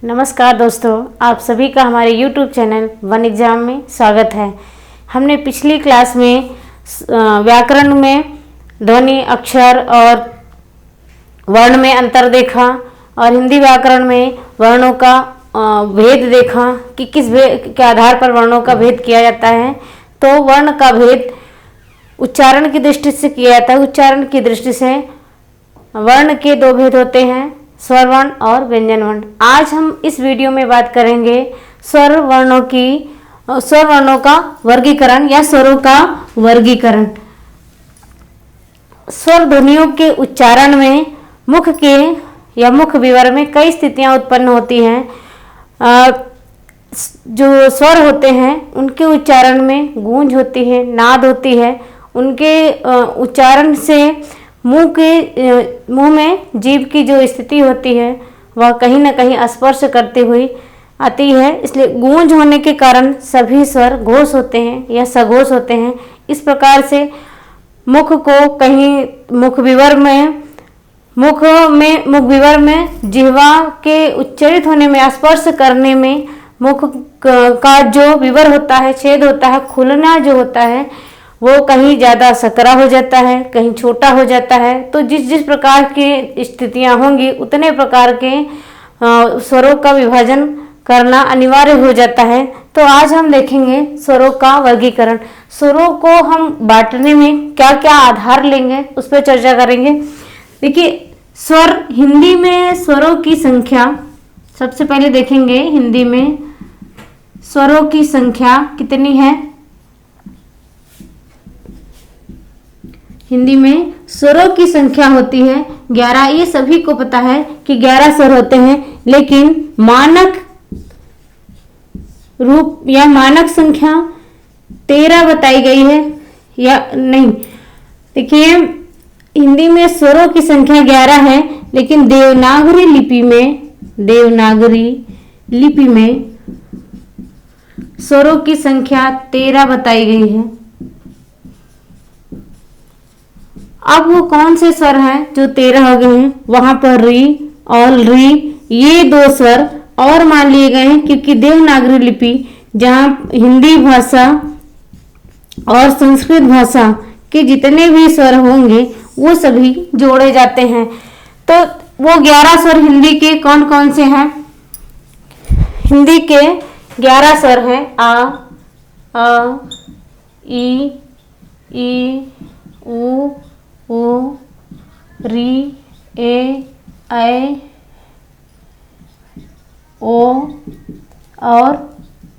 नमस्कार दोस्तों, आप सभी का हमारे YouTube चैनल वन एग्जाम में स्वागत है। हमने पिछली क्लास में व्याकरण में ध्वनि, अक्षर और वर्ण में अंतर देखा और हिंदी व्याकरण में वर्णों का भेद देखा कि किस भेद के आधार पर वर्णों का भेद किया जाता है। तो वर्ण का भेद उच्चारण की दृष्टि से किया जाता है। उच्चारण की दृष्टि से वर्ण के दो भेद होते हैं, स्वर वर्ण और व्यंजन वर्ण। आज हम इस वीडियो में बात करेंगे स्वर वर्णों का वर्गीकरण या स्वरों का वर्गीकरण। स्वर ध्वनियों के उच्चारण में मुख्य विवर में कई स्थितियां उत्पन्न होती हैं। जो स्वर होते हैं उनके उच्चारण में गूंज होती है, नाद होती है। उनके उच्चारण से मुंह में जीभ की जो स्थिति होती है वह कहीं ना कहीं स्पर्श करती हुई आती है। इसलिए गूंज होने के कारण सभी स्वर घोष होते हैं या सघोष होते हैं। इस प्रकार से मुख विवर में जिह्वा के उच्चरित होने में, स्पर्श करने में मुख का जो विवर होता है, छेद होता है, खुलना जो होता है वो कहीं ज़्यादा सकरा हो जाता है, कहीं छोटा हो जाता है। तो जिस प्रकार की स्थितियां होंगी उतने प्रकार के स्वरों का विभाजन करना अनिवार्य हो जाता है। तो आज हम देखेंगे स्वरों का वर्गीकरण। स्वरों को हम बांटने में क्या क्या आधार लेंगे उस पर चर्चा करेंगे। देखिए, स्वर हिंदी में स्वरों की संख्या सबसे पहले देखेंगे। हिंदी में स्वरों की संख्या कितनी है? हिंदी में स्वरों की संख्या होती है 11। ये सभी को पता है कि 11 स्वर होते हैं, लेकिन मानक रूप या मानक संख्या 13 बताई गई है या नहीं। देखिए, हिंदी में स्वरों की संख्या 11 है, लेकिन देवनागरी लिपि में स्वरों की संख्या 13 बताई गई है। अब वो कौन से स्वर हैं जो 13 हो गए हैं? वहां पर री और री, ये दो स्वर और मान लिए गए हैं, क्योंकि देवनागरी लिपि जहां हिंदी भाषा और संस्कृत भाषा के जितने भी स्वर होंगे वो सभी जोड़े जाते हैं। तो वो 11 स्वर हिंदी के कौन कौन से हैं? हिंदी के 11 स्वर हैं आ, ई, उ, री, ए, ऐ, ओ और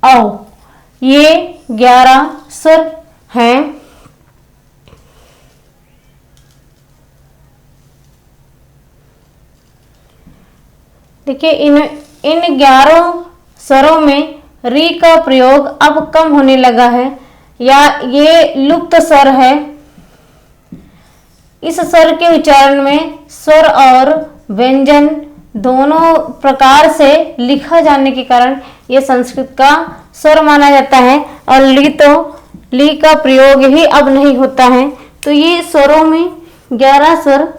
औ। ये 11 स्वर हैं। देखिए, इन 11 स्वरों में री का प्रयोग अब कम होने लगा है या ये लुप्त स्वर है। इस स्वर के उच्चारण में स्वर और व्यंजन दोनों प्रकार से लिखा जाने के कारण यह संस्कृत का स्वर माना जाता है और ली का प्रयोग ही अब नहीं होता है। तो ये स्वरों में 11 स्वर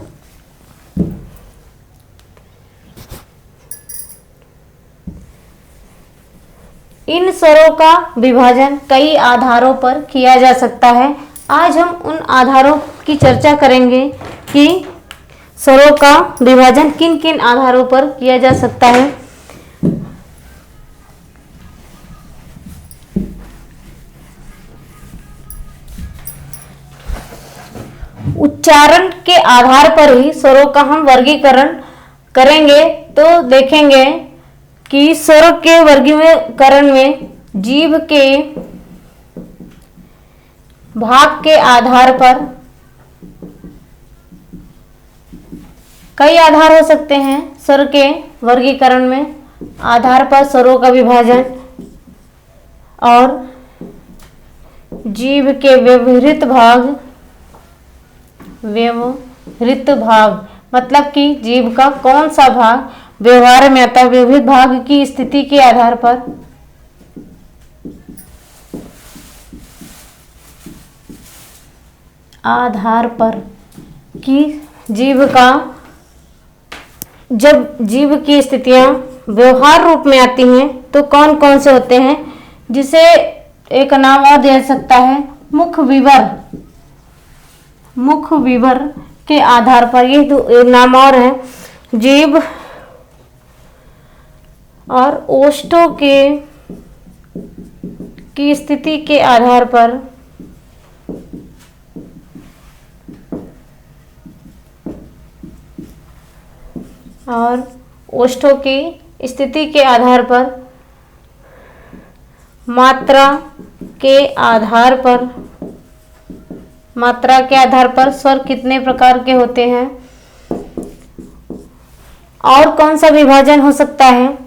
इन स्वरों का विभाजन कई आधारों पर किया जा सकता है। आज हम उन आधारों की चर्चा करेंगे कि स्वरों का विभाजन किन किन आधारों पर किया जा सकता है। उच्चारण के आधार पर ही स्वरों का हम वर्गीकरण करेंगे। तो देखेंगे कि स्वर के वर्गीकरण में जीभ के भाग के आधार पर कई आधार हो सकते हैं। स्वर के वर्गीकरण में आधार पर स्वरों का विभाजन और जीभ के व्यवहृत भाग मतलब कि जीभ का कौन सा भाग व्यवहार में आता है। व्यवहृत भाग की स्थिति के आधार पर कि जीभ का जब जीभ की स्थितियां व्यवहार रूप में आती हैं तो कौन कौन से होते हैं, जिसे एक नाम और दे सकता है मुख विवर। मुख विवर के आधार पर ये दो नाम और है, जीभ और ओष्ठों की स्थिति के आधार पर और ओष्ठों की स्थिति के आधार पर, मात्रा के आधार पर स्वर कितने प्रकार के होते हैं। और कौन सा विभाजन हो सकता है,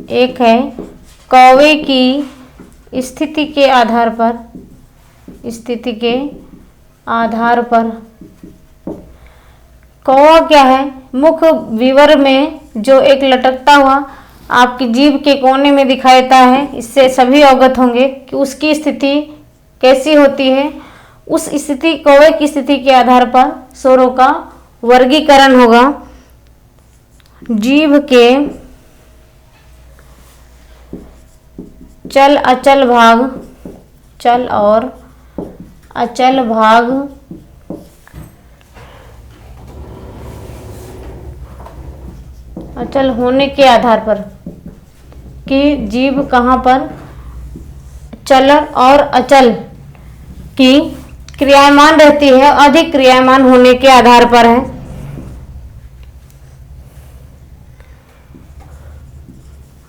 एक है कौवे की स्थिति के आधार पर। कौवा क्या है, मुख विवर में जो एक लटकता हुआ आपकी जीभ के कोने में दिखाई देता है, इससे सभी अवगत होंगे कि उसकी स्थिति कैसी होती है। उस स्थिति, कौवे की स्थिति के आधार पर स्वरों का वर्गीकरण होगा। जीभ के चल अचल भाग, चल और अचल भाग अचल होने के आधार पर कि जीभ कहाँ पर चल और अचल की क्रियामान रहती है, अधिक क्रियामान होने के आधार पर है।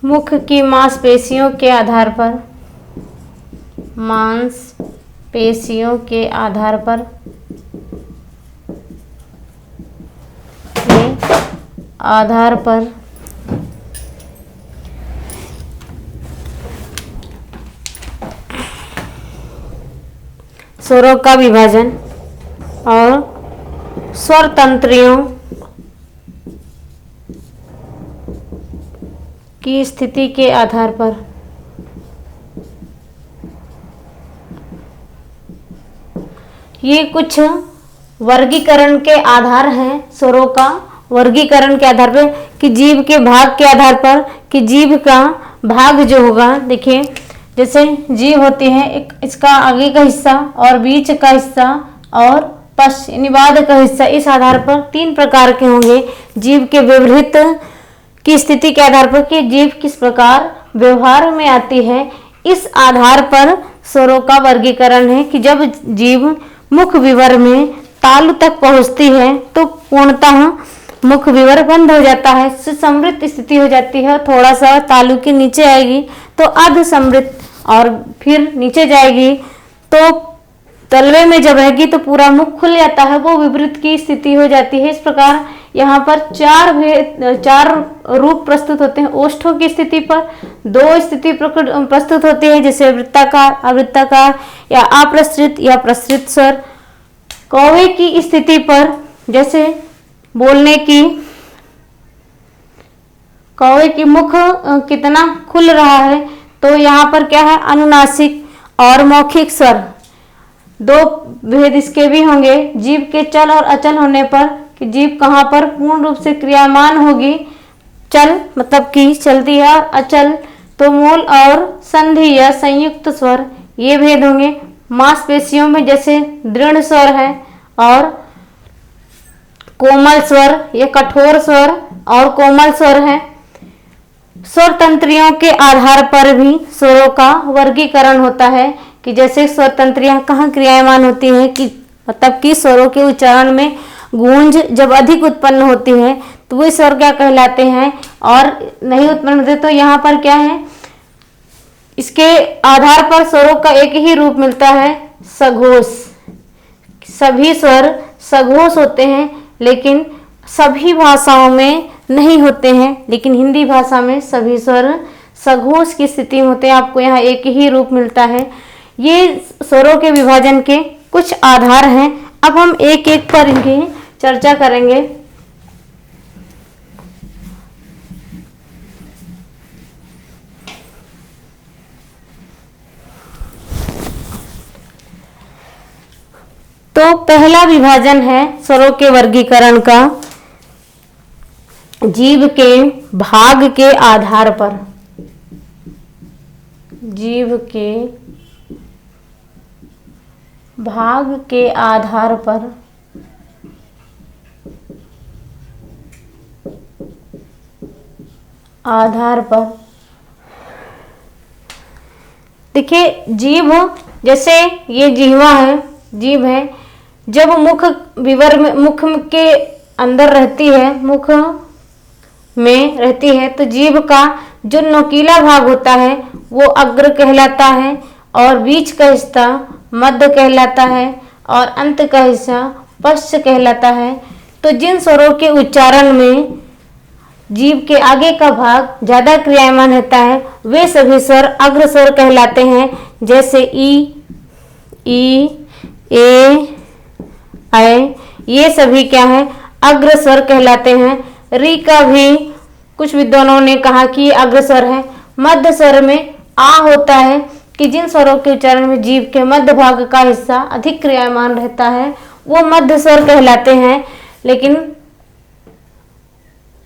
मुख की मांसपेशियों के आधार पर, मांसपेशियों के आधार पर स्वरों का विभाजन और स्वर तंत्रियों की स्थिति के आधार पर ये कुछ वर्गीकरण के आधार हैं। स्वरों का वर्गीकरण के आधार पर कि जीभ के भाग के आधार पर, कि जीभ का भाग जो होगा, देखिए जैसे जीभ होती है एक, इसका आगे का हिस्सा और बीच का हिस्सा और पश्च यानी बाद का हिस्सा, इस आधार पर 3 प्रकार के होंगे। जीभ के व्यवहित की स्थिति के आधार पर कि जीभ किस प्रकार व्यवहार में आती है, इस आधार पर स्वरों का वर्गीकरण है कि जब जीभ मुख विवर में तालु तक पहुंचती है तो पूर्णतः मुख विवर बंद हो जाता है, समृत स्थिति हो जाती है। थोड़ा सा तालु के नीचे आएगी तो अर्ध समृत और फिर नीचे जाएगी तो तलवे में जब रहेगी तो पूरा मुख खुल जाता है, वो विपरीत की स्थिति हो जाती है। इस प्रकार यहाँ पर 4 रूप प्रस्तुत होते हैं। ओष्ठों की स्थिति पर 2 स्थिति प्रस्तुत होती है, जैसे वृत्ताकार, अवृत्ताकार या अप्रसृत या प्रसृत स्वर। कौवे की स्थिति पर जैसे बोलने की, कौवे की मुख कितना खुल रहा है तो यहाँ पर क्या है, अनुनासिक और मौखिक स्वर 2 भेद इसके भी होंगे। जीभ के चल और अचल होने पर कि जीभ कहाँ पर पूर्ण रूप से क्रियामान होगी, चल मतलब कि चलती है, और अचल तो मूल और संधि या संयुक्त स्वर, ये भेद होंगे। मांसपेशियों में जैसे दृढ़ स्वर है और कोमल स्वर, ये कठोर स्वर और कोमल स्वर है। स्वर तंत्रियों के आधार पर भी स्वरों का वर्गीकरण होता है कि जैसे स्वर तंत्रियां कहाँ क्रियामान होती हैं, कि मतलब कि स्वरों के उच्चारण में गूंज जब अधिक उत्पन्न होती है तो वे स्वर क्या कहलाते हैं, और नहीं उत्पन्न होते तो यहाँ पर क्या है, इसके आधार पर स्वरों का एक ही रूप मिलता है, सघोष। सभी स्वर सघोष होते हैं लेकिन सभी भाषाओं में नहीं होते हैं, लेकिन हिंदी भाषा में सभी स्वर सघोष की स्थिति में होते हैं। आपको यहाँ एक ही रूप मिलता है। ये स्वरों के विभाजन के कुछ आधार हैं। अब हम एक एक पर इनकी चर्चा करेंगे। तो पहला विभाजन है स्वरों के वर्गीकरण का, जीभ के भाग के आधार पर, जीभ के भाग के आधार पर देखिए, जीभ, जैसे ये जीवा है, जीभ है, जब मुख विवर में, मुख के अंदर रहती है, मुख में रहती है, तो जीभ का जो नोकीला भाग होता है वो अग्र कहलाता है, और बीच का हिस्सा मध्य कहलाता है, और अंत का हिस्सा पश्च कहलाता है। तो जिन स्वरों के उच्चारण में जीभ के आगे का भाग ज्यादा क्रियामान रहता है वे सभी स्वर अग्र स्वर कहलाते हैं। जैसे ई, ए, ऐ, ये सभी क्या है, अग्र स्वर कहलाते हैं। री का भी कुछ विद्वानों ने कहा कि अग्र स्वर है। मध्य स्वर में आ होता है कि जिन स्वरों के उच्चारण में जीभ के मध्य भाग का हिस्सा अधिक क्रियामान रहता है वो मध्य स्वर कहलाते हैं। लेकिन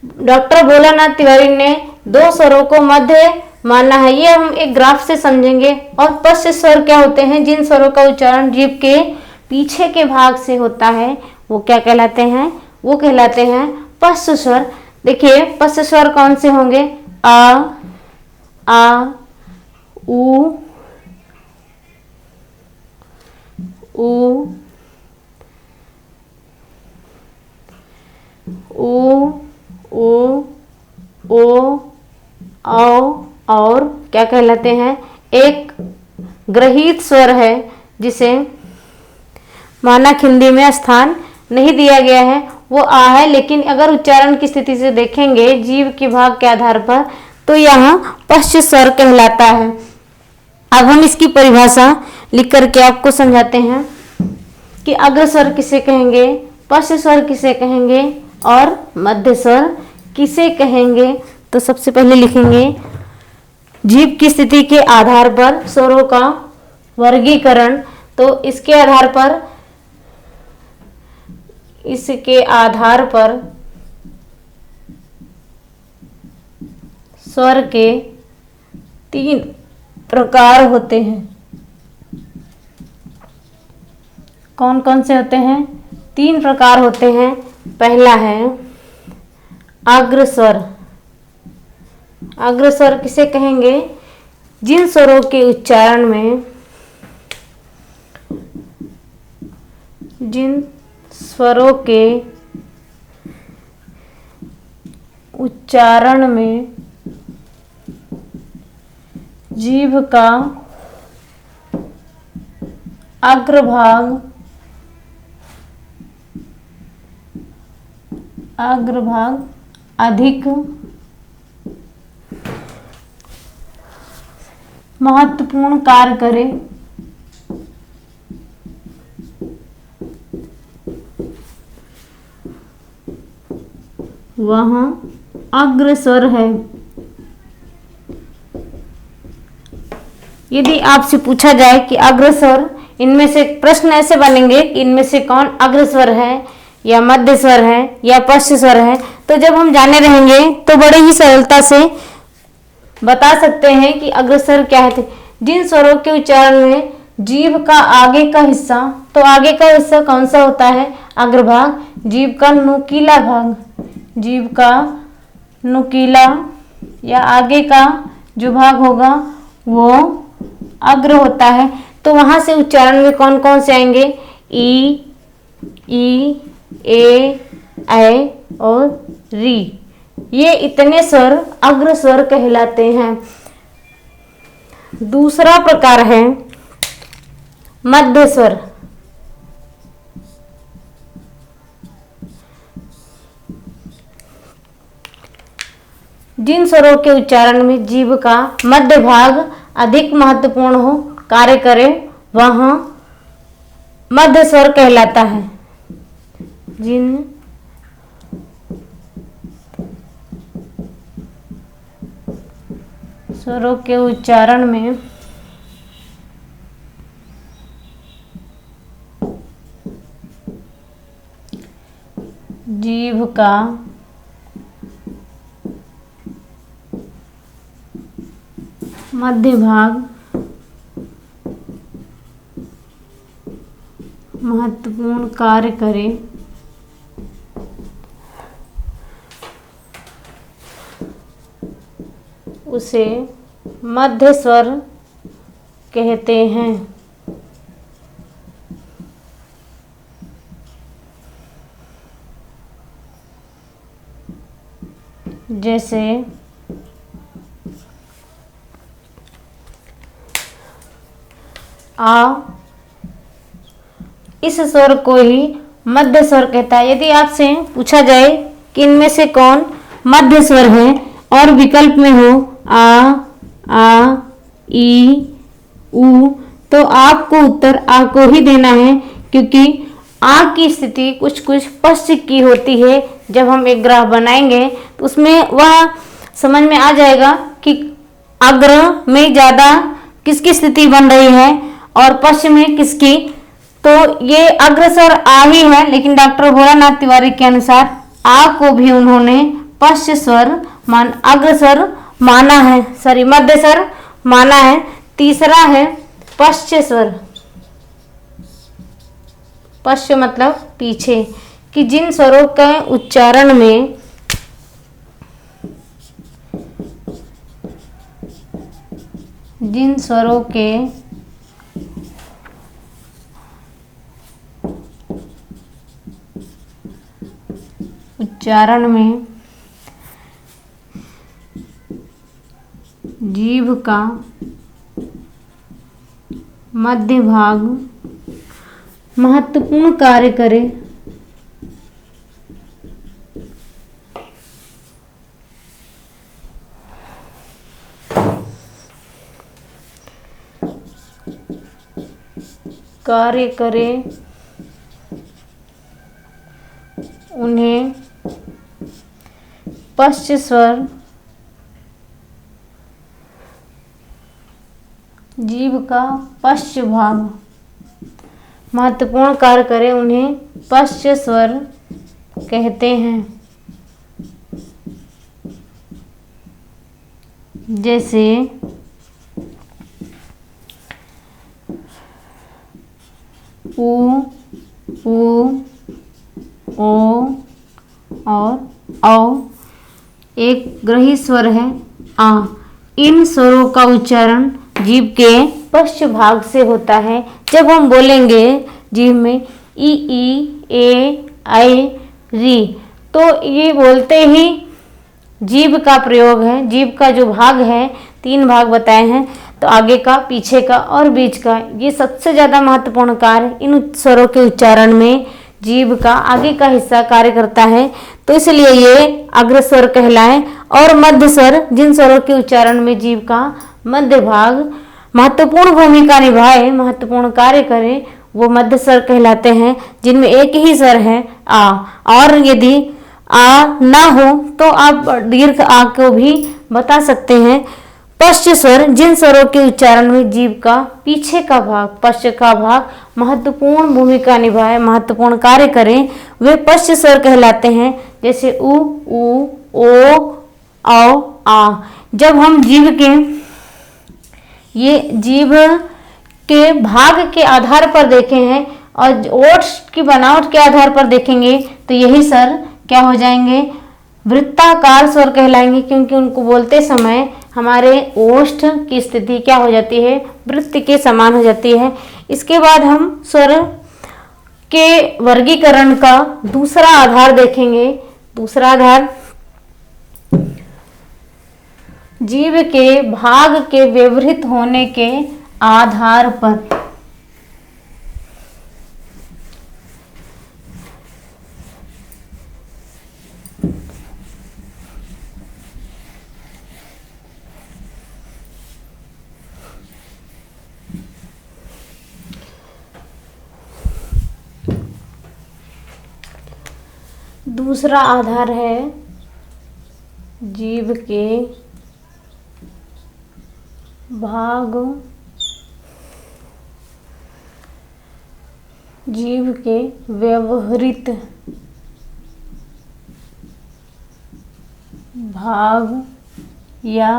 डॉक्टर भोलानाथ तिवारी ने दो स्वरों को मध्य माना है, ये हम एक ग्राफ से समझेंगे। और पश्च स्वर क्या होते हैं, जिन स्वरों का उच्चारण जीभ के पीछे के भाग से होता है वो क्या कहलाते हैं, वो कहलाते हैं पश्च स्वर। देखिए पश्च स्वर कौन से होंगे, आ, उ, ओ, औ, और क्या कहलाते हैं, एक ग्रहित स्वर है जिसे मानक हिंदी में स्थान नहीं दिया गया है, वो आ है। लेकिन अगर उच्चारण की स्थिति से देखेंगे जीभ के भाग के आधार पर तो यहाँ पश्च स्वर कहलाता है। अब हम इसकी परिभाषा लिख करके आपको समझाते हैं कि अग्र स्वर किसे कहेंगे, पश्च स्वर किसे कहेंगे और मध्य स्वर किसे कहेंगे। तो सबसे पहले लिखेंगे जीभ की स्थिति के आधार पर स्वरों का वर्गीकरण। तो इसके आधार पर स्वर के 3 प्रकार होते हैं। कौन कौन से होते हैं, 3 प्रकार होते हैं। पहला है अग्र स्वर। अग्र स्वर किसे कहेंगे, जिन स्वरों के उच्चारण में, जिन स्वरों के उच्चारण में जीभ का अग्रभाग अधिक महत्वपूर्ण कार्य करे, वह अग्र स्वर है। यदि आपसे पूछा जाए कि अग्र स्वर, इनमें से प्रश्न ऐसे बनेंगे कि इनमें से कौन अग्र स्वर है या मध्य स्वर है या पश्च स्वर है, तो जब हम जाने रहेंगे तो बड़े ही सरलता से बता सकते हैं कि अग्र स्वर क्या है। जिन स्वरों के उच्चारण में जीभ का आगे का हिस्सा, तो आगे का हिस्सा कौन सा होता है, अग्रभाग, जीभ का नुकीला भाग, जीभ का नुकीला या आगे का जो भाग होगा वो अग्र होता है। तो वहां से उच्चारण में कौन कौन से आएंगे, ई, ए, ऐ और री। ये इतने स्वर अग्र स्वर कहलाते हैं। दूसरा प्रकार है मध्य स्वर। जिन स्वरों के उच्चारण में जीभ का मध्य भाग अधिक महत्वपूर्ण हो, कार्य करे, वह मध्य स्वर कहलाता है। जिन स्वरों के उच्चारण में जीभ का मध्य भाग महत्वपूर्ण कार्य करे, उसे मध्य स्वर कहते हैं। जैसे आ, इस स्वर को ही मध्य स्वर कहता है। यदि आपसे पूछा जाए कि इनमें से कौन मध्य स्वर है और विकल्प में हो आ, ई, उ, तो आपको उत्तर आ को ही देना है, क्योंकि आ की स्थिति कुछ कुछ पश्च की होती है। जब हम एक ग्राफ बनाएंगे तो उसमें वह समझ में आ जाएगा कि अग्र में ज़्यादा किसकी स्थिति बन रही है और पश्चिम में किसकी। तो ये अग्रस्वर आ ही है, लेकिन डॉक्टर भोलानाथ तिवारी के अनुसार आ को भी उन्होंने पश्च स्वर अग्रस्वर माना है, सॉरी मध्य स्वर माना है। तीसरा है पश्च स्वर। पश्च मतलब पीछे, कि जिन स्वरों के उच्चारण में जीभ का मध्य भाग महत्वपूर्ण कार्य करे, उन्हें पश्च स्वर, जीभ का पश्च भाग महत्वपूर्ण कार्य करे, उन्हें पश्च स्वर कहते हैं। जैसे उ, ओ और औ। एक ग्रही स्वर है आ। इन स्वरों का उच्चारण जीभ के पश्च भाग से होता है। जब हम बोलेंगे जीभ में ई, ए, आई, री, तो ये बोलते ही जीभ का प्रयोग है। जीभ का जो भाग है, 3 भाग बताए हैं, तो आगे का, पीछे का और बीच का, ये सबसे ज़्यादा महत्वपूर्ण कार्य इन स्वरों के उच्चारण में जीभ का आगे का हिस्सा कार्य करता है। तो इसलिए ये अग्रस्वर कहलाए। और मध्य स्वर, जिन स्वरों के उच्चारण में जीभ का मध्य भाग महत्वपूर्ण भूमिका निभाए, महत्वपूर्ण कार्य करे, वो मध्य स्वर कहलाते हैं, जिनमें एक ही स्वर है आ। और यदि आ ना हो तो आप दीर्घ आ को भी बता सकते हैं। पश्च स्वर, जिन स्वरों के उच्चारण में जीभ का पीछे का भाग, पश्च का भाग महत्वपूर्ण भूमिका निभाए, महत्वपूर्ण कार्य करें, वे पश्च स्वर कहलाते हैं। जैसे उ, ओ, औ, आ। जब हम जीभ के भाग के आधार पर देखे हैं और ओठ की बनावट के आधार पर देखेंगे, तो यही स्वर क्या हो जाएंगे, वृत्ताकार स्वर कहलाएंगे, क्योंकि उनको बोलते समय हमारे ओष्ठ की स्थिति क्या हो जाती है, वृत्त के समान हो जाती है। इसके बाद हम स्वर के वर्गीकरण का दूसरा आधार देखेंगे। दूसरा आधार जीभ के भाग के व्यवहित होने के आधार पर। दूसरा आधार है जीभ के भाग, जीभ के व्यवहृत भाग या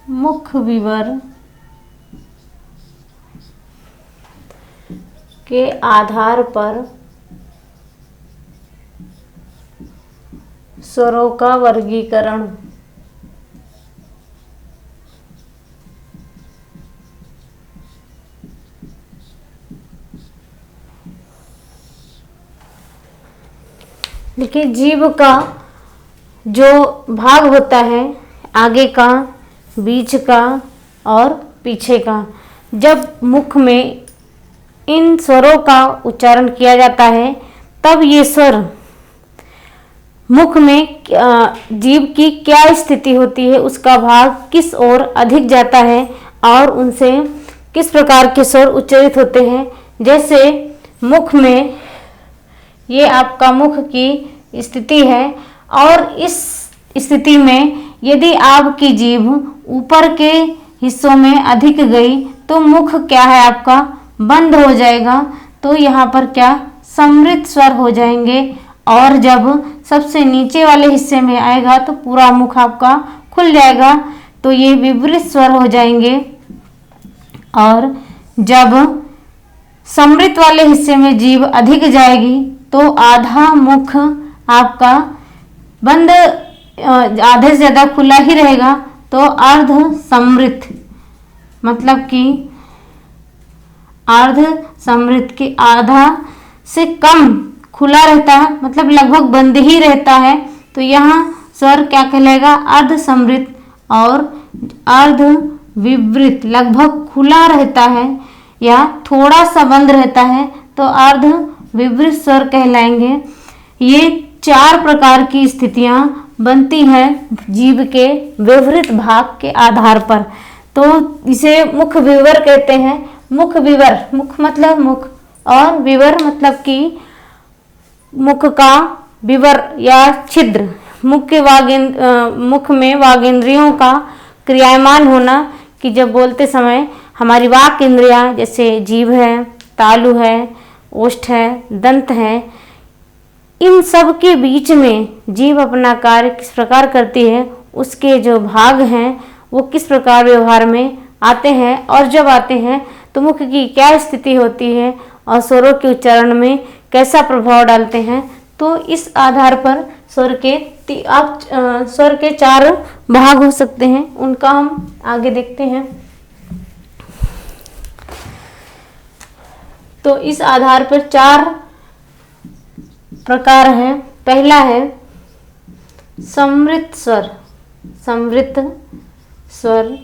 मुख विवर के आधार पर स्वरों का वर्गीकरण। देखिए, जीभ का जो भाग होता है, आगे का, बीच का और पीछे का, जब मुख में इन स्वरों का उच्चारण किया जाता है तब ये स्वर मुख में जीभ की क्या स्थिति होती है, उसका भाग किस ओर अधिक जाता है और उनसे किस प्रकार के स्वर उच्चारित होते हैं। जैसे मुख में, ये आपका मुख की स्थिति है और इस स्थिति में यदि आपकी जीभ ऊपर के हिस्सों में अधिक गई तो मुख क्या है आपका बंद हो जाएगा, तो यहाँ पर क्या समृद्ध स्वर हो जाएंगे। और जब सबसे नीचे वाले हिस्से में आएगा तो पूरा मुख आपका खुल जाएगा, तो ये विपरीत स्वर हो जाएंगे। और जब समृद्ध वाले हिस्से में जीभ अधिक जाएगी तो आधा मुख आपका बंद, आधे से ज़्यादा खुला ही रहेगा, तो अर्ध समृद्ध, मतलब कि अर्ध समृद्ध की आधा से कम खुला रहता है, मतलब लगभग बंद ही रहता है, तो यहाँ स्वर क्या कहलाएगा अर्ध समृद्ध। और अर्ध विवृत लगभग खुला रहता है या थोड़ा सा बंद रहता है तो अर्ध विवृत स्वर कहलाएंगे। ये 4 प्रकार की स्थितियाँ बनती हैं जीभ के विवृत भाग के आधार पर, तो इसे मुख विवर कहते हैं। मुख विवर, मुख मतलब मुख और विवर मतलब कि मुख का विवर या छिद्र, मुख में वागेंद्रियों का क्रियामान होना, कि जब बोलते समय हमारी वाक इंद्रियाँ जैसे जीभ है, तालु है, ओष्ठ है, दंत है, इन सब के बीच में जीभ अपना कार्य किस प्रकार करती है, उसके जो भाग हैं वो किस प्रकार व्यवहार में आते हैं, और जब आते हैं तो मुख की क्या स्थिति होती है और स्वरों के उच्चारण में कैसा प्रभाव डालते हैं। तो इस आधार पर स्वर के 4 भाग हो सकते हैं, उनका हम आगे देखते हैं। तो इस आधार पर 4 प्रकार हैं। पहला है समृद्ध स्वर। समृद्ध स्वर,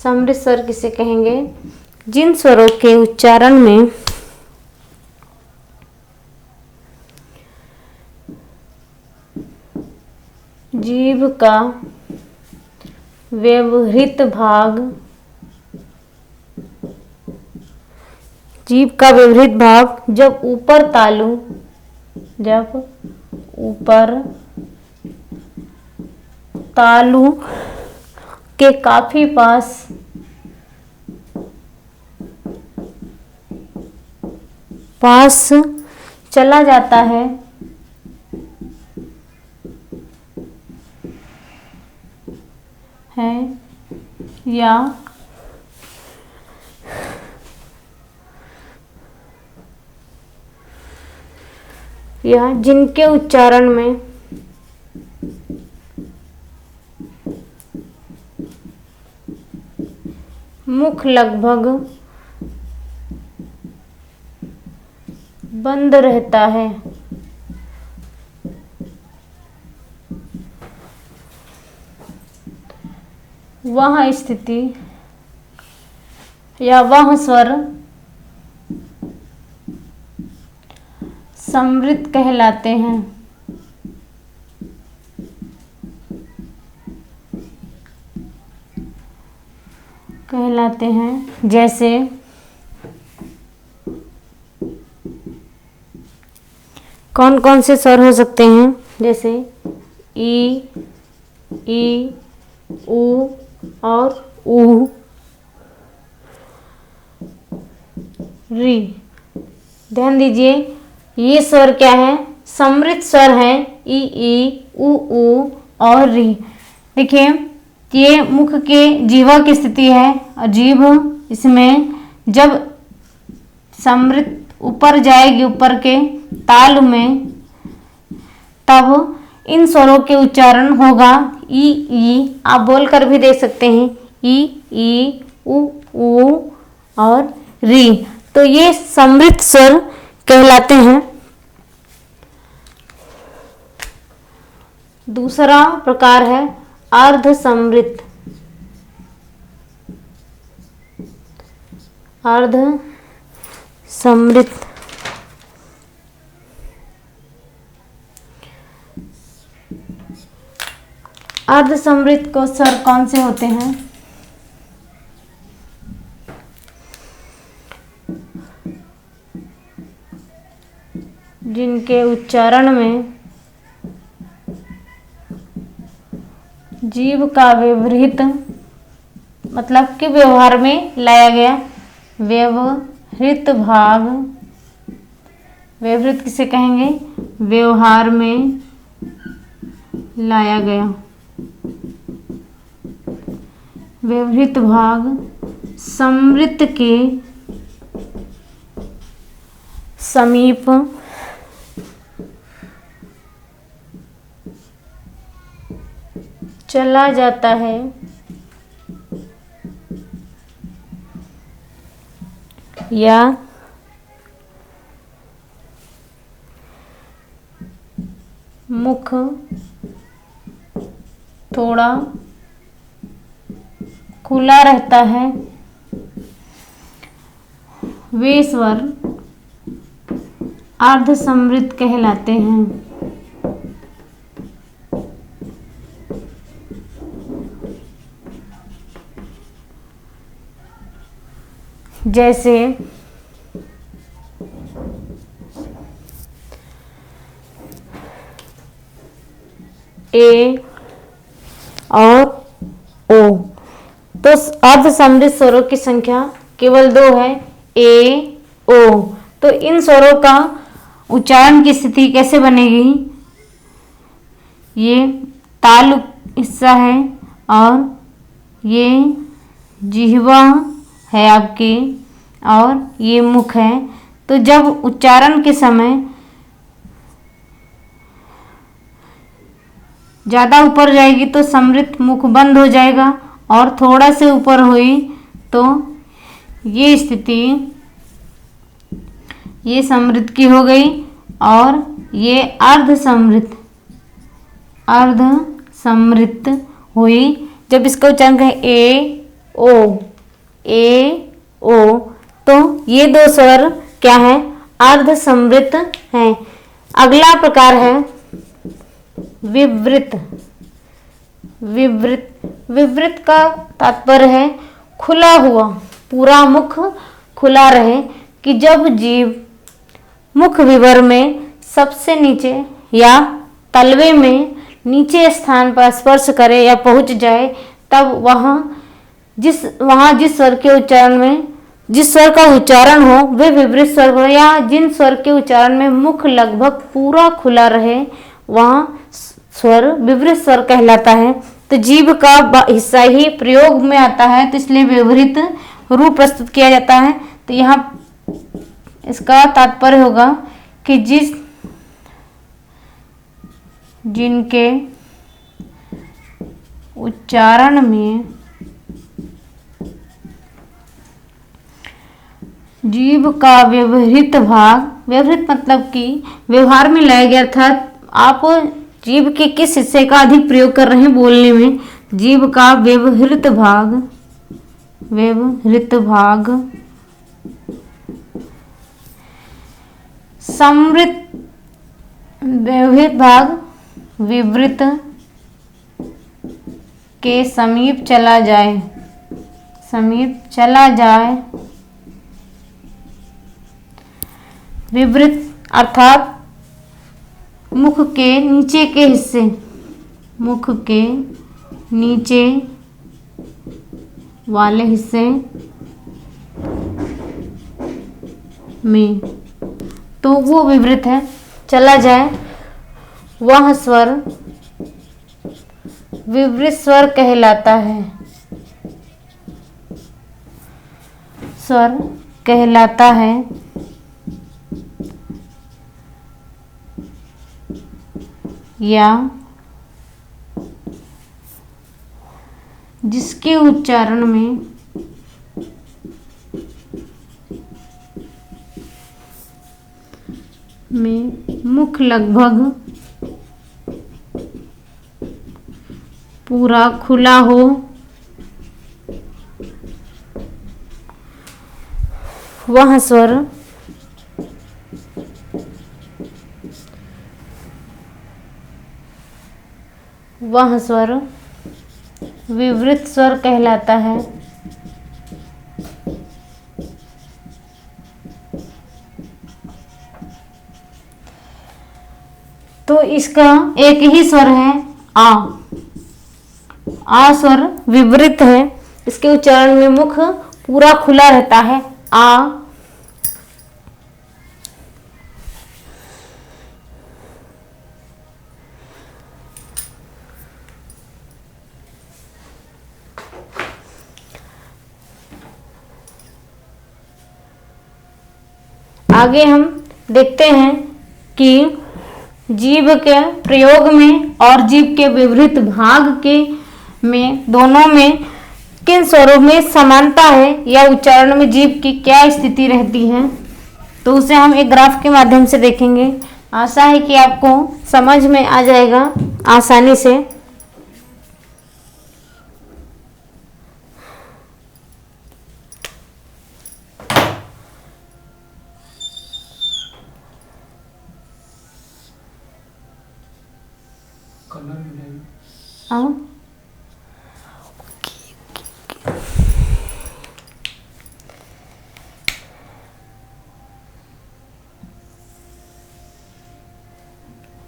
समृद्ध स्वर किसे कहेंगे? जिन स्वरों के उच्चारण में जीभ का व्यवहृत भाग, जीभ का व्यवहृत भाग जब ऊपर तालु के काफी पास चला जाता है या जिनके उच्चारण में मुख लगभग बंद रहता है, वह स्थिति या वह स्वर समृद्ध कहलाते हैं। जैसे कौन कौन से स्वर हो सकते हैं? जैसे ई, उ और ऊ, री। ध्यान दीजिए, ये स्वर क्या है? समृद्ध स्वर है। ई, उ और री। देखिए, ये मुख के जीवा की स्थिति है और जीभ इसमें जब समृत ऊपर जाएगी ऊपर के ताल में, तब इन स्वरों के उच्चारण होगा ई। आप बोलकर भी देख सकते हैं ई उ और री। तो ये समृत स्वर कहलाते हैं। दूसरा प्रकार है अर्ध समृत। अर्ध समृत अर्ध समृत को स्वर कौन से होते हैं? जिनके उच्चारण में जीभ का व्यवहृत मतलब कि व्यवहार में लाया गया व्यवहृत भाग। व्यवहृत किसे कहेंगे? व्यवहार में लाया गया व्यवहृत भाग समृत के समीप चला जाता है या मुख थोड़ा खुला रहता है। वे स्वर अर्ध समृत कहलाते हैं। जैसे ए और ओ। तो अर्ध समृत स्वरों की संख्या केवल 2 है, ए ओ। तो इन स्वरों का उच्चारण की स्थिति कैसे बनेगी? ये ताल हिस्सा है और ये जिह्वा है आपके और ये मुख है। तो जब उच्चारण के समय ज़्यादा ऊपर जाएगी तो समृत मुख बंद हो जाएगा और थोड़ा से ऊपर हुई तो ये स्थिति ये समृत की हो गई और ये अर्ध समृत हुई। जब इसका उच्चारण करें ए ओ तो ये 2 स्वर क्या है? अर्ध समृत हैं। अगला प्रकार है विवृत। विवृत का तात्पर्य है खुला हुआ, पूरा मुख खुला रहे कि जब जीभ मुख विवर में सबसे नीचे या तलवे में नीचे स्थान पर स्पर्श करे या पहुंच जाए, तब वहाँ जिस स्वर के उच्चारण में जिस स्वर का उच्चारण हो वे विवृत स्वर हो, या जिन स्वर के उच्चारण में मुख लगभग पूरा खुला रहे वहाँ स्वर विवृत स्वर कहलाता है। तो जीभ का हिस्सा ही प्रयोग में आता है, तो इसलिए व्यवहृत रूप प्रस्तुत किया जाता है। तो यहाँ इसका तात्पर्य होगा कि जिनके उच्चारण में जीभ का व्यवहृत भाग, व्यवहृत मतलब कि व्यवहार में लाया गया, अर्थात आप जीभ के किस हिस्से का अधिक प्रयोग कर रहे हैं बोलने में, जीभ का व्यवहृत भाग समृत व्यवहृत भाग विवृत के समीप चला जाए। विवृत अर्थात मुख के नीचे के हिस्से, मुख के नीचे वाले हिस्से में, तो वो विवृत है। चला जाए वह स्वर विवृत स्वर कहलाता है। स्वर कहलाता है। या जिसके उच्चारण में मुख लगभग पूरा खुला हो, वह स्वर विवृत स्वर कहलाता है। तो इसका एक ही स्वर है आ। आ स्वर विवृत है। इसके उच्चारण में मुख पूरा खुला रहता है। आ। आगे हम देखते हैं कि जीभ के प्रयोग में और जीभ के विवृत भाग के में दोनों में किन स्वरों में समानता है या उच्चारण में जीभ की क्या स्थिति रहती है, तो उसे हम एक ग्राफ के माध्यम से देखेंगे। आशा है कि आपको समझ में आ जाएगा आसानी से।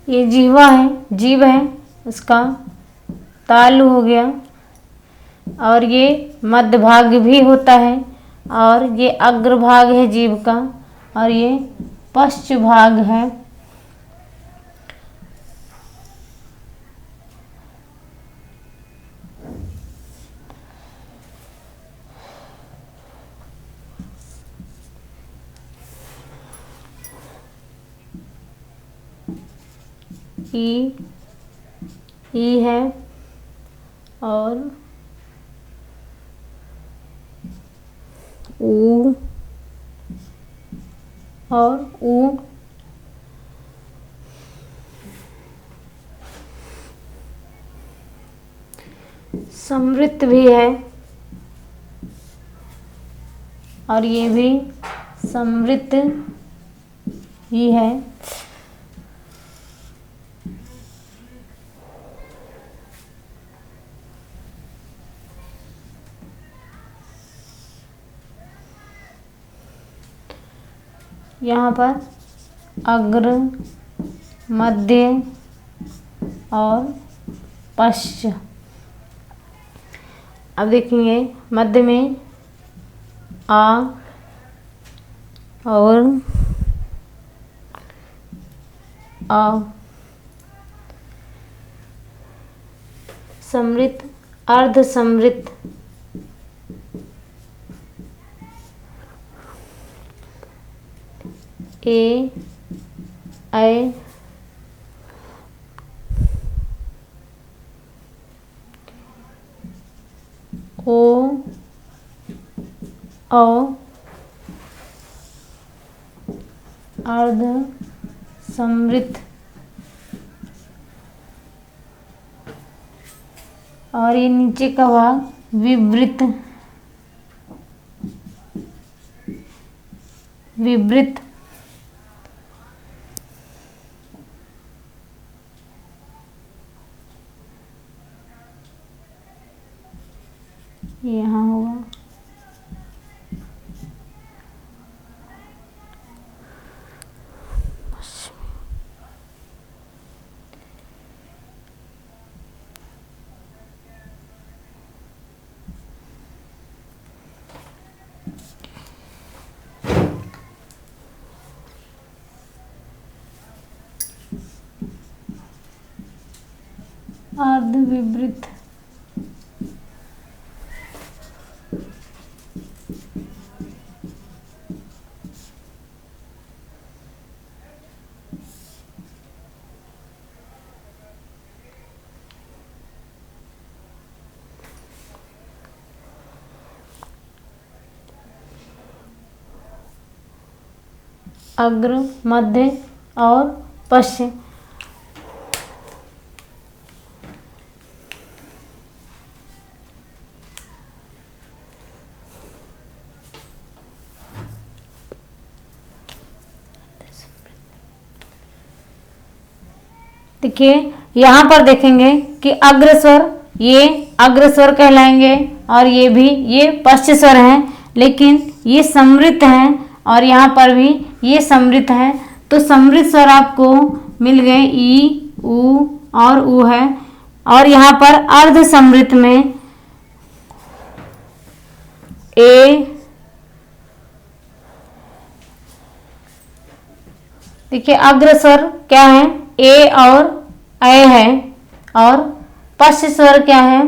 ये जीवा है, जीभ है, उसका तालु हो गया, और ये मध्य भाग भी होता है, और ये अग्रभाग है जीभ का, और ये पश्च भाग है। ई है और ऊ और ऊ। समृत भी है और ये भी समृत ही है। यहाँ पर अग्र, मध्य और पश्च। अब देखेंगे मध्य में आ और आ। समृत, अर्ध समृत, ए, ऐ, ओ, औ, अर्ध समृत, और ये नीचे का भाग विवृत। विवृत यहाँ होगा। अर्धविवृत। अग्र, मध्य और पश्चिम। देखिए यहाँ पर देखेंगे कि अग्रस्वर, ये अग्रस्वर कहलाएंगे और ये भी, ये पश्च स्वर हैं, लेकिन ये समृद्ध हैं और यहाँ पर भी ये समृद्ध है। तो समृद्ध स्वर आपको मिल गए ई, उ और उ है। और यहाँ पर अर्ध समृद्ध में ए, देखिए अग्रस्वर क्या है, ए और ए है। और पश्च स्वर क्या है,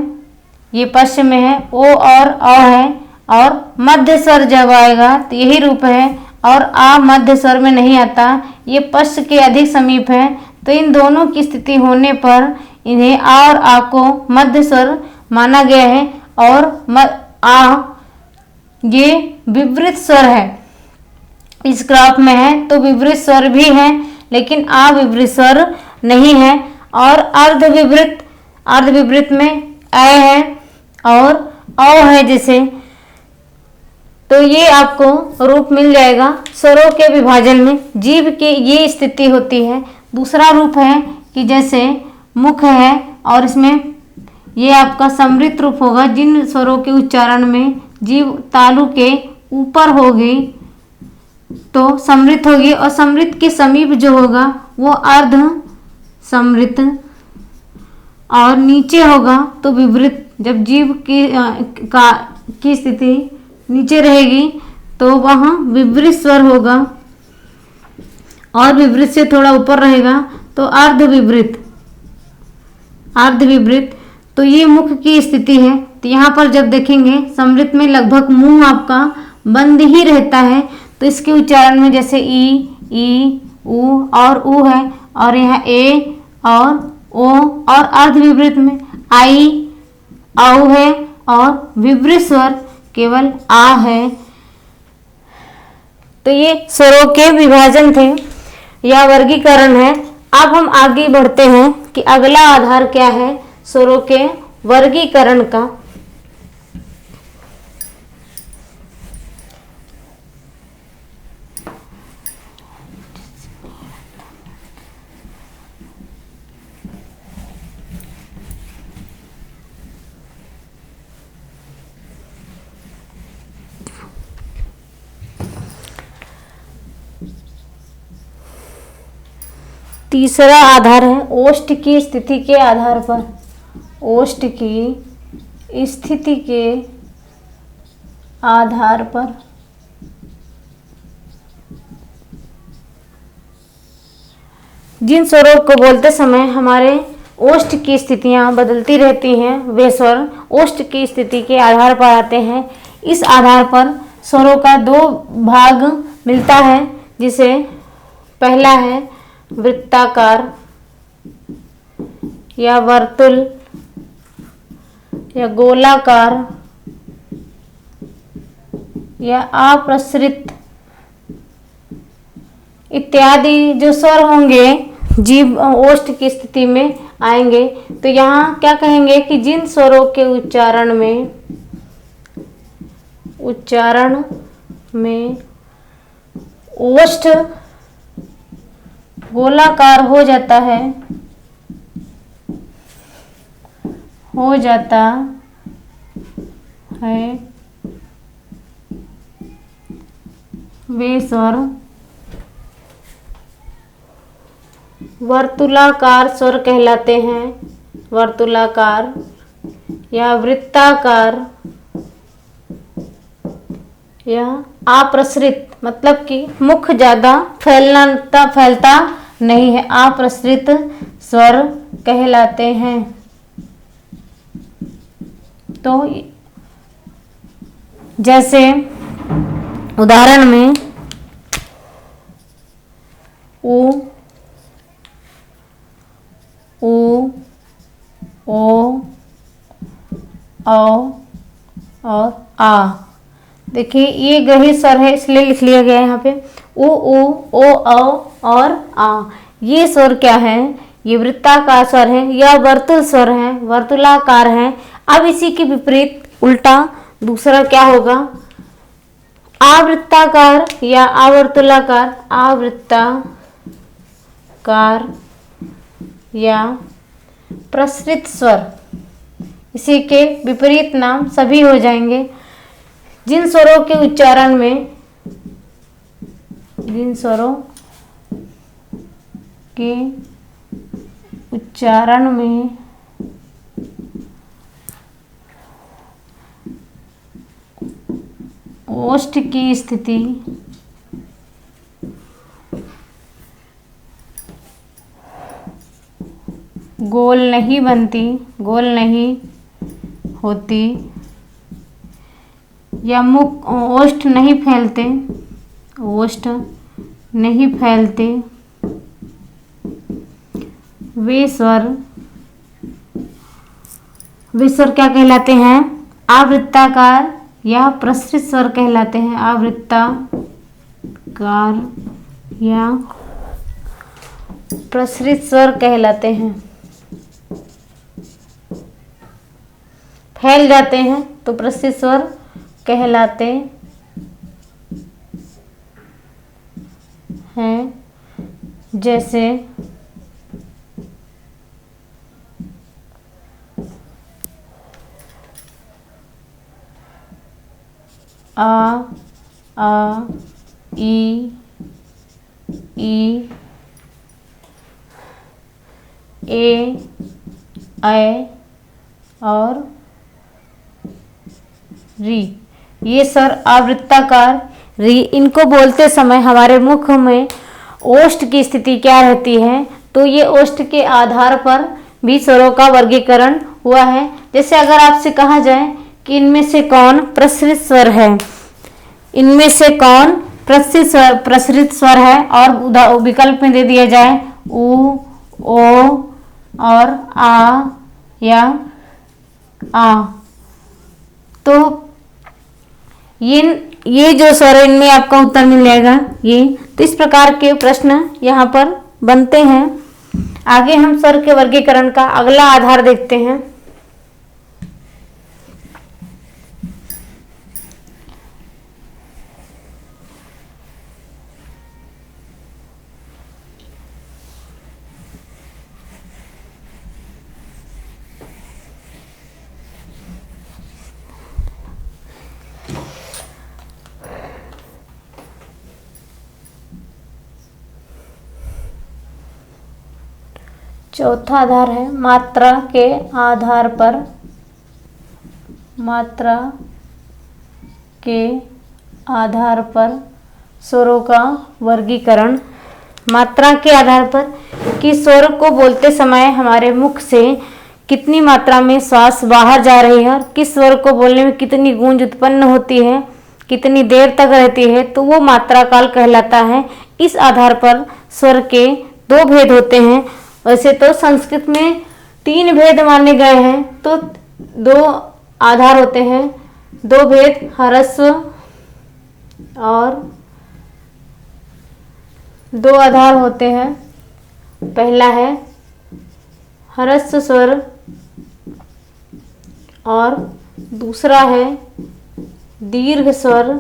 ये पश्च में है, ओ और अ है। और मध्य स्वर जब आएगा तो यही रूप है, और आ मध्य स्वर में नहीं आता, ये पश्च के अधिक समीप है। तो इन दोनों की स्थिति होने पर इन्हें आ और आ को मध्य स्वर माना गया है। और आ ये विवृत स्वर है, इस ग्राफ में है तो विवृत स्वर भी है, लेकिन आ विवृत स्वर नहीं है। और अर्धविवृत में अ है और अ है जैसे, तो ये आपको रूप मिल जाएगा स्वरों के विभाजन में। जीभ की ये स्थिति होती है। दूसरा रूप है कि जैसे मुख है और इसमें ये आपका समृद्ध रूप होगा, जिन स्वरों के उच्चारण में जीभ तालु के ऊपर होगी तो समृद्ध होगी, और समृद्ध के समीप जो होगा वो अर्ध समृद्ध, और नीचे होगा तो विवृत। जब जीभ की स्थिति नीचे रहेगी तो वहाँ विवृत स्वर होगा, और विवृत से थोड़ा ऊपर रहेगा तो अर्धविवृत। तो ये मुख की स्थिति है। तो यहाँ पर जब देखेंगे समृद्ध में लगभग मुंह आपका बंद ही रहता है, तो इसके उच्चारण में जैसे ई, उ और उ है, और यहाँ ए और ओ। और अर्धविवृत में आई, औ है, और विवृत स्वर केवल आ है। तो ये स्वरों के विभाजन थे या वर्गीकरण है। अब हम आगे बढ़ते हैं कि अगला आधार क्या है स्वरों के वर्गीकरण का। तीसरा आधार है ओष्ठ की स्थिति के आधार पर। ओष्ठ की स्थिति के आधार पर जिन स्वरों को बोलते समय हमारे ओष्ठ की स्थितियां बदलती रहती हैं, वे स्वर ओष्ठ की स्थिति के आधार पर आते हैं। इस आधार पर स्वरों का दो भाग मिलता है, जिसे पहला है वृत्ताकार या वर्तुल या गोलाकार या अप्रसरित इत्यादि जो स्वर होंगे जीभ ओष्ठ की स्थिति में आएंगे। तो यहाँ क्या कहेंगे कि जिन स्वरों के उच्चारण में ओष्ठ गोलाकार हो जाता है, वे स्वर वर्तुलाकार स्वर कहलाते हैं। वर्तुलाकार या वृत्ताकार या अप्रसरित, मतलब कि मुख ज़्यादा फैलता नहीं है, अप्रसरित स्वर कहलाते हैं। तो जैसे उदाहरण में उ, ओ, औ और आ। देखिए ये ग्रही स्वर है इसलिए लिख लिया गया है यहाँ पे उ, ओ, और आ। ये स्वर क्या है? ये वृत्ताकार स्वर है या वर्तुल स्वर है, वर्तुलाकार है। अब इसी के विपरीत उल्टा दूसरा क्या होगा? आवृत्ताकार या आवर्तुलाकार, आवृत्ताकार या प्रसरित स्वर। इसी के विपरीत नाम सभी हो जाएंगे। जिन स्वरों के उच्चारण में ओष्ठ की स्थिति गोल नहीं बनती, गोल नहीं होती या मुख ओष्ठ नहीं फैलते, ओष्ठ नहीं फैलते, वे स्वर क्या कहलाते हैं? आवृत्ताकार या प्रसरित स्वर कहलाते हैं। आवृत्ताकार या प्रसरित स्वर कहलाते हैं। फैल जाते हैं तो प्रसरित स्वर कहलाते हैं। जैसे आ, ई, ए, ऐ और री। ये स्वर आवृत्ताकार री। इनको बोलते समय हमारे मुख में ओष्ठ की स्थिति क्या रहती है? तो ये ओष्ठ के आधार पर भी स्वरों का वर्गीकरण हुआ है। जैसे अगर आपसे कहा जाए कि इनमें से कौन प्रसरित स्वर है, इनमें से कौन प्रसरित स्वर है और विकल्प में दे दिया जाए उ, ओ और आ या आ, तो ये जो स्वर है इनमें आपका उत्तर मिल जाएगा ये। तो इस प्रकार के प्रश्न यहाँ पर बनते हैं। आगे हम स्वर के वर्गीकरण का अगला आधार देखते हैं। चौथा आधार है मात्रा के आधार पर, मात्रा के आधार पर स्वरों का वर्गीकरण। मात्रा के आधार पर कि स्वर को बोलते समय हमारे मुख से कितनी मात्रा में श्वास बाहर जा रही है और किस स्वर को बोलने में कितनी गूंज उत्पन्न होती है, कितनी देर तक रहती है, तो वो मात्रा काल कहलाता है। इस आधार पर स्वर के दो भेद होते हैं। वैसे तो संस्कृत में 3 भेद माने गए हैं, तो 2 आधार होते हैं, 2 भेद ह्रस्व और 2 आधार होते हैं। पहला है ह्रस्व स्वर और दूसरा है दीर्घ स्वर,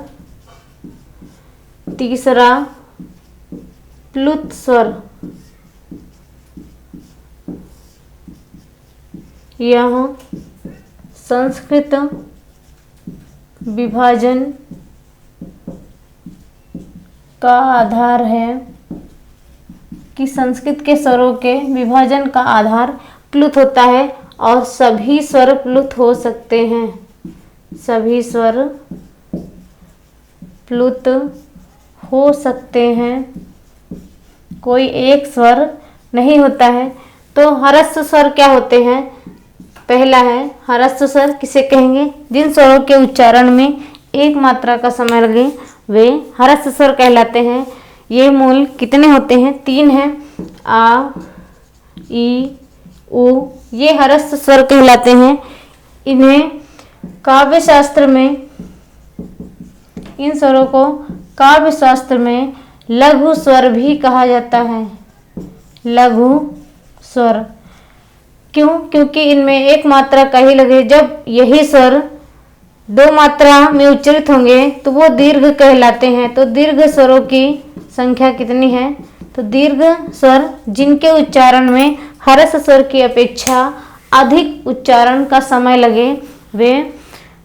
तीसरा प्लुत स्वर। यह संस्कृत विभाजन का आधार है कि संस्कृत के स्वरों के विभाजन का आधार प्लुत होता है और सभी स्वर प्लुत हो सकते हैं। सभी स्वर प्लुत हो सकते हैं, कोई एक स्वर नहीं होता है। तो ह्रस्व स्वर क्या होते हैं? पहला है ह्रस्व स्वर, किसे कहेंगे? जिन स्वरों के उच्चारण में एक मात्रा का समय लगे वे ह्रस्व स्वर कहलाते हैं। ये मूल कितने होते हैं? 3 हैं। आ, ई, उ, ये ह्रस्व स्वर कहलाते हैं। इन्हें काव्य शास्त्र में, इन स्वरों को काव्य शास्त्र में लघु स्वर भी कहा जाता है। लघु स्वर क्यों? क्योंकि इनमें एक मात्रा का ही लगे। जब यही स्वर 2 मात्रा में उच्चारित होंगे तो वो दीर्घ कहलाते हैं। तो दीर्घ स्वरों की संख्या कितनी है? तो दीर्घ स्वर जिनके उच्चारण में ह्रस्व स्वर की अपेक्षा अधिक उच्चारण का समय लगे वे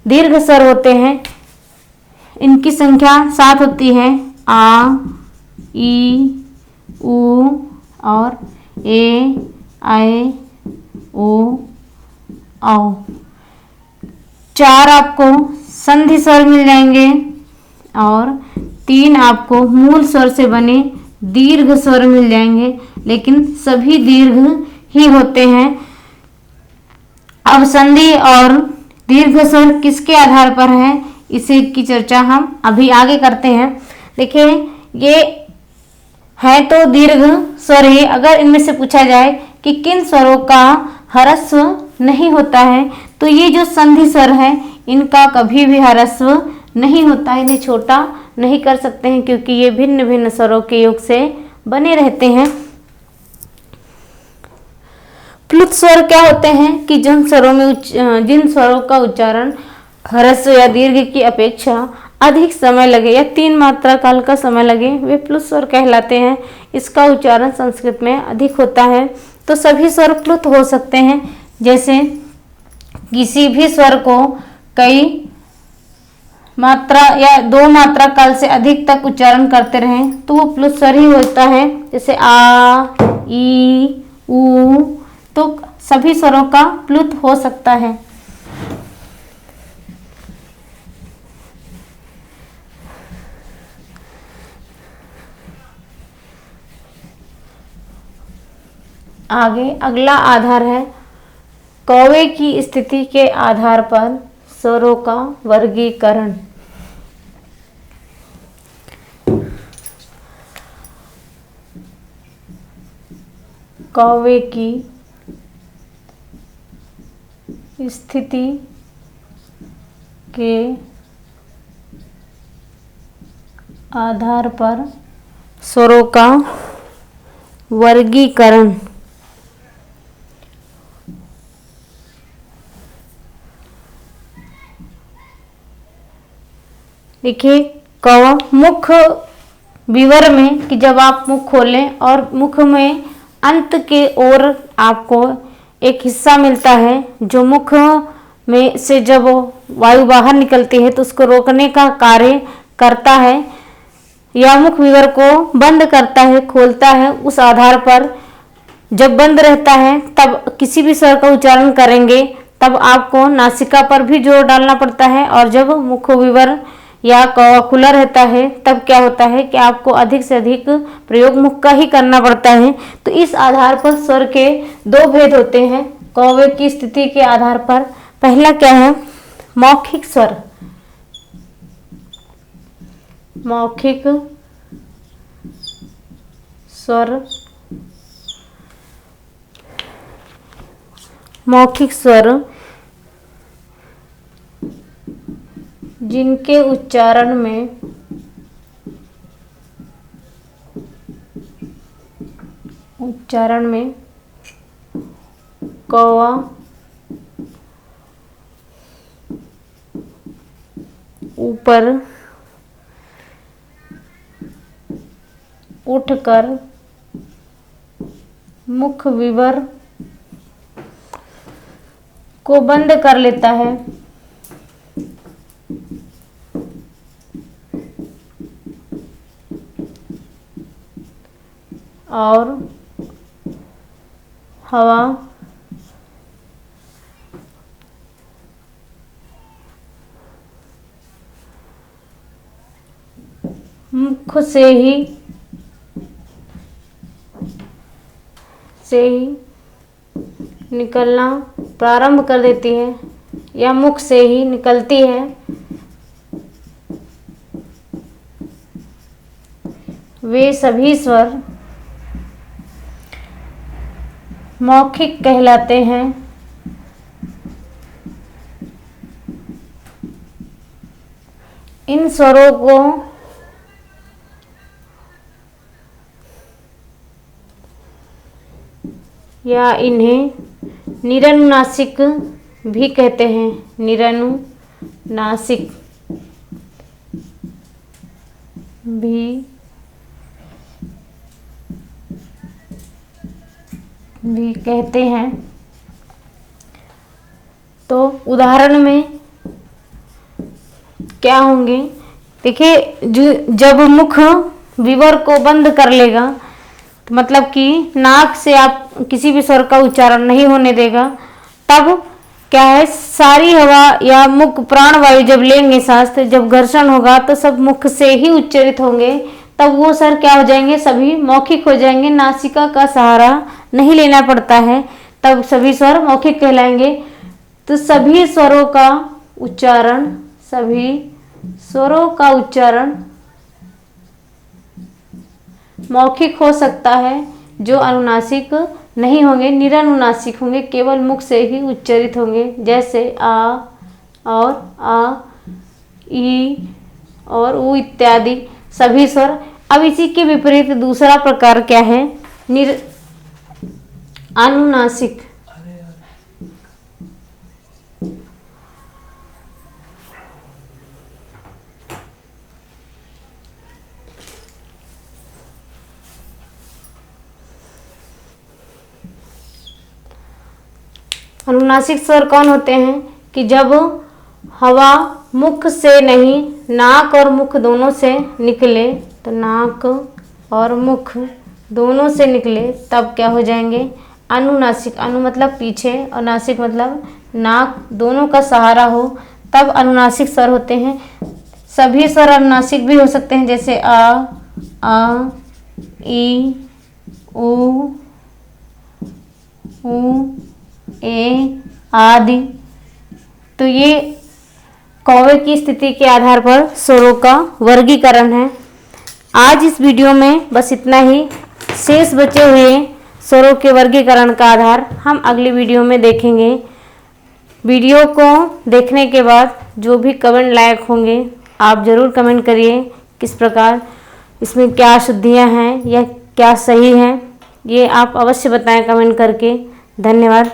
दीर्घ स्वर होते हैं। इनकी संख्या 7 होती है। आ, ई, उ और ए, ऐ, ओ, औ। 4 आपको संधि स्वर मिल जाएंगे और 3 आपको मूल स्वर से बने दीर्घ स्वर मिल जाएंगे, लेकिन सभी दीर्घ ही होते हैं। अब संधि और दीर्घ स्वर किसके आधार पर है, इसी की चर्चा हम अभी आगे करते हैं। देखिए, ये है तो दीर्घ स्वर ही। अगर इनमें से पूछा जाए कि किन स्वरों का ह्रस्व नहीं होता है, तो ये जो संधि स्वर है इनका कभी भी ह्रस्व नहीं होता है। इन्हें छोटा नहीं कर सकते हैं क्योंकि ये भिन्न भिन्न स्वरों के योग से बने रहते हैं। प्लुत स्वर क्या होते हैं कि जिन स्वरों का उच्चारण ह्रस्व या दीर्घ की अपेक्षा अधिक समय लगे या 3 मात्रा काल का समय लगे वे प्लुत स्वर कहलाते हैं। इसका उच्चारण संस्कृत में अधिक होता है। तो सभी स्वर प्लुत हो सकते हैं। जैसे किसी भी स्वर को कई मात्रा या 2 मात्रा काल से अधिक तक उच्चारण करते रहें तो वो प्लुत स्वर ही होता है। जैसे आ, ई, उ, तो सभी स्वरों का प्लुत हो सकता है। आगे अगला आधार है कौवे की स्थिति के आधार पर स्वरों का वर्गीकरण। कौवे की स्थिति के आधार पर स्वरों का वर्गीकरण। देखिए, कौवा मुख विवर में कि जब आप मुख खोलें और मुख में अंत के ओर आपको एक हिस्सा मिलता है जो मुख में से जब वायु बाहर निकलती है तो उसको रोकने का कार्य करता है या मुख विवर को बंद करता है, खोलता है। उस आधार पर जब बंद रहता है तब किसी भी स्वर का उच्चारण करेंगे तब आपको नासिका पर भी जोर डालना पड़ता है, और जब मुख विवर या कौवा खुला रहता है तब क्या होता है कि आपको अधिक से अधिक प्रयोग मुख का ही करना पड़ता है। तो इस आधार पर स्वर के 2 भेद होते हैं कौवे की स्थिति के आधार पर। पहला क्या है? मौखिक स्वर। मौखिक स्वर, मौखिक स्वर जिनके उच्चारण में कौवा ऊपर उठकर मुख विवर को बंद कर लेता है और हवा मुख से ही निकलना प्रारंभ कर देती है या मुख से ही निकलती है, वे सभी स्वर मौखिक कहलाते हैं। इन स्वरों को या इन्हें निरनुनासिक भी कहते हैं। निरनुनासिक भी कहते हैं। तो उदाहरण में क्या होंगे? देखिए, जब मुख विवर को बंद कर लेगा, तो मतलब कि नाक से आप किसी भी स्वर का उच्चारण नहीं होने देगा, तब क्या है, सारी हवा या मुख प्राणवायु जब लेंगे सांस, तो जब घर्षण होगा तो सब मुख से ही उच्चारित होंगे। तब वो स्वर क्या हो जाएंगे? सभी मौखिक हो जाएंगे, नासिका का सहारा नहीं लेना पड़ता है, तब सभी स्वर मौखिक कहलाएंगे। तो सभी स्वरों का उच्चारण मौखिक हो सकता है, जो अनुनासिक नहीं होंगे, निरनुनासिक होंगे, केवल मुख से ही उच्चारित होंगे। जैसे आ और आ, ई और उ इत्यादि सभी स्वर। अब इसी के विपरीत दूसरा प्रकार क्या है? अनुनासिक। अनुनासिक स्वर कौन होते हैं? कि जब हवा मुख से नहीं, नाक और मुख दोनों से निकले, तो नाक और मुख दोनों से निकले, तब क्या हो जाएंगे? अनुनासिक। अनु मतलब पीछे और नासिक मतलब नाक, दोनों का सहारा हो, तब अनुनासिक स्वर होते हैं। सभी स्वर अनुनासिक भी हो सकते हैं, जैसे आ, ई, उ, ए आदि। तो ये कौवे की स्थिति के आधार पर स्वरों का वर्गीकरण है। आज इस वीडियो में बस इतना ही। शेष बचे हुए स्वरों के वर्गीकरण का आधार हम अगली वीडियो में देखेंगे। वीडियो को देखने के बाद जो भी कमेंट लायक होंगे, आप ज़रूर कमेंट करिए किस प्रकार इसमें क्या अशुद्धियाँ हैं या क्या सही हैं, ये आप अवश्य बताएं कमेंट करके। धन्यवाद।